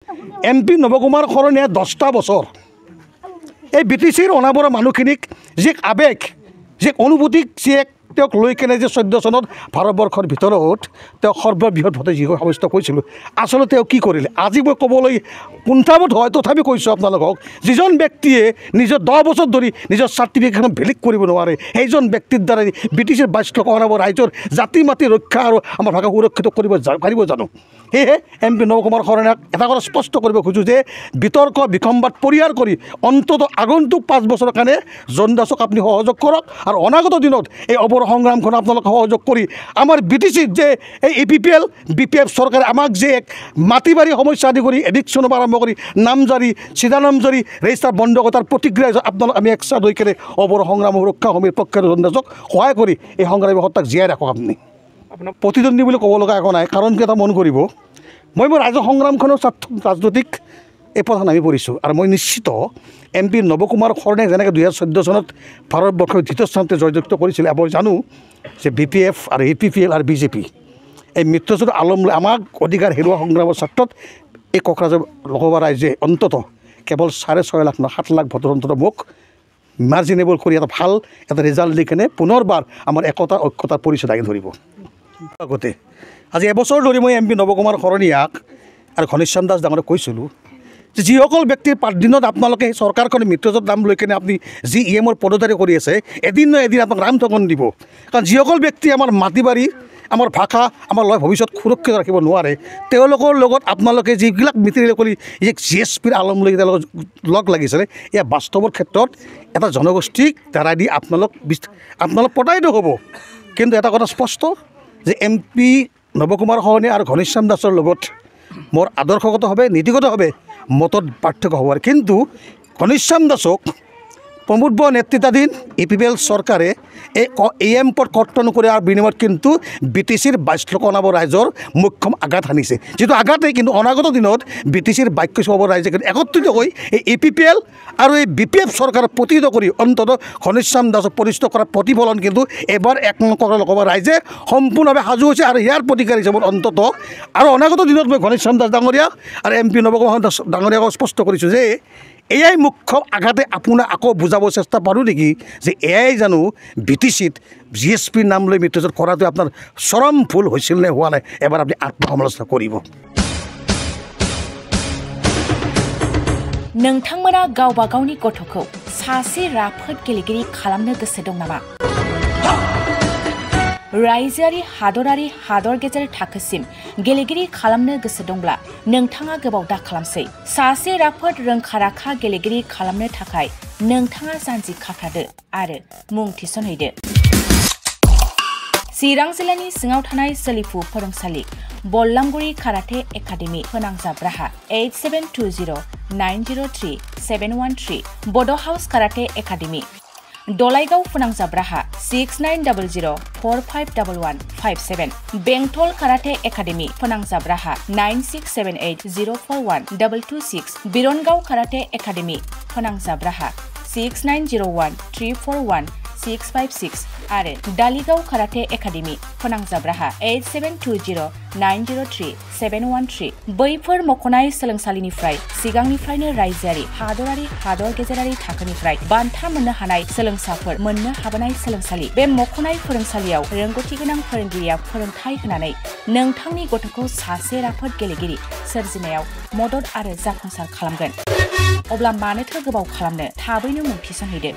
MP Nabakumar Saraniya 10টা বছৰ এই BTCৰ অনাবৰা মানুহখিনিক যে আবেগ যে অনুভূতিক যে তেওঁক লৈ কেনে যে 14 চনত ভাৰতবৰ্ষৰ ভিতৰত তেওঁ সৰ্ববৃহৎভাৱে যি সমস্ত কৈছিলোঁ আচলতে তেওঁ কি কৰিলে আজি মই ক'বলৈ কুণ্ঠাবোধ হয় তথাপি কৈছোঁ আপোনালোকক যিজন ব্যক্তিয়ে নিজৰ 10 বছৰ ধৰি নিজৰ চাৰ্টিফিকেটখন ভেলিড কৰিব নোৱাৰে সেইজন ব্যক্তিৰ দ্বাৰা BTCৰ 22 লাখ অনাবৰা ৰাইজৰ জাতি মাতি ৰক্ষা আৰু আমাৰ ভাষা সুৰক্ষিত কৰিব পাৰিব জানো সেয়ে MP নবকুমাৰ শৰণীয়াক এটা কথা স্পষ্ট কৰিব খোজোঁ যে বিতৰ্ক বিসম্বাদ পৰিহাৰ কৰি অন্তত আগন্তুক 5 বছৰৰ কাৰণে জন দাসক আপুনি সহযোগ কৰক আৰু অনাগত দিনত এই অবৰ সংগ্ৰামখন আপোনালোকে সহযোগ কৰি আমাৰ BTCত যে এই APPL BPF চৰকাৰে আমাক যে এক মাটিবাৰী সমস্যা আদি কৰি এডিকশ্যনৰ পৰা আৰম্ভ কৰি নামজাৰি চিধানামজাৰি ৰেজিষ্টাৰ বন্ধ কৰাৰ প্ৰতিক্ৰিয়া আপোনালোক আমি একসাথ হৈ কেনে অবৰ সংগ্ৰাম সুৰক্ষা সমিতিৰ পক্ষে জন দাসক সহায় কৰি এই সংগ্ৰামী সত্তাক জীয়াই ৰাখক আপুনি আপোনাৰ প্ৰতিদ্বন্দ্বী বুলি ক'ব লগা একো নাই কাৰণ কি এটা মন কৰিব মই মোৰ ৰাজ্য সংগ্ৰামখনৰ ৰাজনৈতিক এই পথত নামি পৰিছোঁ আৰু মই নিশ্চিত MP নবকুমাৰ শৰণীয়াক যেনেকৈ 2014 চনত ভাৰতবৰ্ষৰ দ্বিতীয় স্থানতে জয়যুক্ত কৰিছিলে আমি জানো যে BPF আৰু APPL আৰু BJP এই মৃত্যুজৰ আলম লৈ আমাক অধিকাৰ হেৰুৱা সংগ্ৰামৰ ক্ষেত্ৰত এই কোকৰাঝাৰ লোকসভা ৰাইজে অন্তত কেৱল 6.5 লাখ 7 লাখ ভোটৰ অন্তত মোক মাৰ্জিনেবল কৰি এটা ৰিজাল্ট দি কেনে পুনৰবাৰ আমাৰ ঐক্যতাৰ পৰিচয় দাঙি ধৰিব আগতে আজি এবছৰ ধৰি মই MP নবকুমাৰ শৰণীয়াক আৰু ঘনশ্যাম দাস ডাঙৰক কৈছিলোঁ যে যিসকল ব্যক্তিৰ 5 দিনত আপোনালোকে চৰকাৰখনে মৃত্যুজৰ নাম লৈ কেনে আপুনি যি EMৰ পদধাৰী কৰি আছে এদিন নহয় এদিন আপোনাক ৰাম ঠগন দিব কাৰণ যিসকল ব্যক্তি আমাৰ মাটিবাৰী আমাৰ ভাষা আমাৰ ভৱিষ্যত সুৰক্ষিত ৰাখিব নোৱাৰে তেওঁলোকৰ লগত আপোনালোকে যিবিলাক মিতিৰ কৰি GSPৰ আলম লৈ তেওঁলোকক লগ লাগিছিলে এয়া বাস্তৱৰ ক্ষেত্ৰত এটা জনগোষ্ঠীক দ্বাৰাই দি আপোনালোক পতাইতো হ'ব কিন্তু এটা কথা স্পষ্ট যে MP নবকুমাৰ শৰণীয়া আৰু ঘনশ্যাম দাসৰ লগত মোৰ আদৰ্শগতভাৱে নীতিগতভাৱে মতত পাৰ্থক্য হ'ব কিন্তু ঘনশ্যাম দাসক প্ৰমোদ বৰা নেতৃত্বাধীন APPL চৰকাৰে এই EM পদ কৰ্তন কৰি আৰু বিনিময়ত কিন্তু BTCৰ 22 লাখ অনাবৰা ৰাইজৰ মুখ্যম আঘাত সানিছে যিটো আঘাতে কিন্তু অনাগত দিনত BTCৰ 22 লাখ ৰাইজে কিন্তু একত্ৰিত হৈ এই APPL আৰু এই BPF চৰকাৰক প্ৰতিহত কৰি অন্তত ঘনশ্যাম দাসক পৰিচিত কৰাৰ প্ৰতিফলন কিন্তু এবাৰ 1 লাখ লোকসভা ৰাইজে সম্পূৰ্ণভাৱে সাজু হৈছে আৰু ইয়াৰ প্ৰতিকাৰ হিচাপত অন্তত আৰু অনাগত দিনত মই ঘনশ্যাম দাস ডাঙৰীয়া আৰু MP নবকুমাৰ দাস ডাঙৰীয়াক স্পষ্ট কৰিছোঁ যে এয়াই মুখ্য আঘাতে আপোনাক আকৌ বুজাব চেষ্টা পাৰোঁ নেকি যে এয়াই জানো BTCত GSPৰ নাম লৈ মৃত্যুজৰ কৰাটো আপোনাৰ চৰম ভুল হৈছিল নে হোৱা নাই এবাৰ আপুনি আত্মসমালোচনা কৰিব नोंथांमोना गावबा गावनि गथ'खौ सासे राफोद गेलेगिरि खालामनो गोसो दं नामा रायजोआरि हादरारि हादर गेजेर थाखोसिम गेलेगिरि खालामनो गोसो दंब्ला नोंथाङा गोबाव दा खालामसै सासे राफोद रोंखा-राखा गेलेगिरि खालामनो थाखाय नोंथाङा जानजि खाफ्रादो आरो मुं थिसनहैदो चिरां जिल्लानि सिङाव थानाय सोलिफु फोरोंसालि बल्लामगुरि काराटे एकाडेमि फोनांजाब राहा 8720903713 बड' हाउस काराटे एकाडेमि दलाइगाव फोनांजाब राहा 6900451157 बेंटल काराटे एकाडेमि फोनांजाब राहा 9678041226 बिरनगाव काराटे एकाडेमि फोनांजाब राहा 6901341656 आरो दालिगाव काराटे एकाडेमि फोनांजाब राहा 8720903713 बैफोर मख'नाय सोलोंसालिनिफ्राय सिगांनिफ्रायनो रायजोआरि हादरारि हादर गेजेरारि थाखोनिफ्राय बान्था मोननो हानाय सोलोंसाफोर मोननो हाबोनाय सोलोंसालि बे मख'नाय फोरोंसालियाव रोंगौथि गोनां फोरोंगिरिया फोरोंथाय होनानै नोंथांनि गथ'खौ सासे राफोद गेलेगिरि सोरजिनायाव मदद आरो जाफुंसार खालामगोन अब्ला मानोथो गोबाव खालामनो थाबैनो मुं थिसनहैदो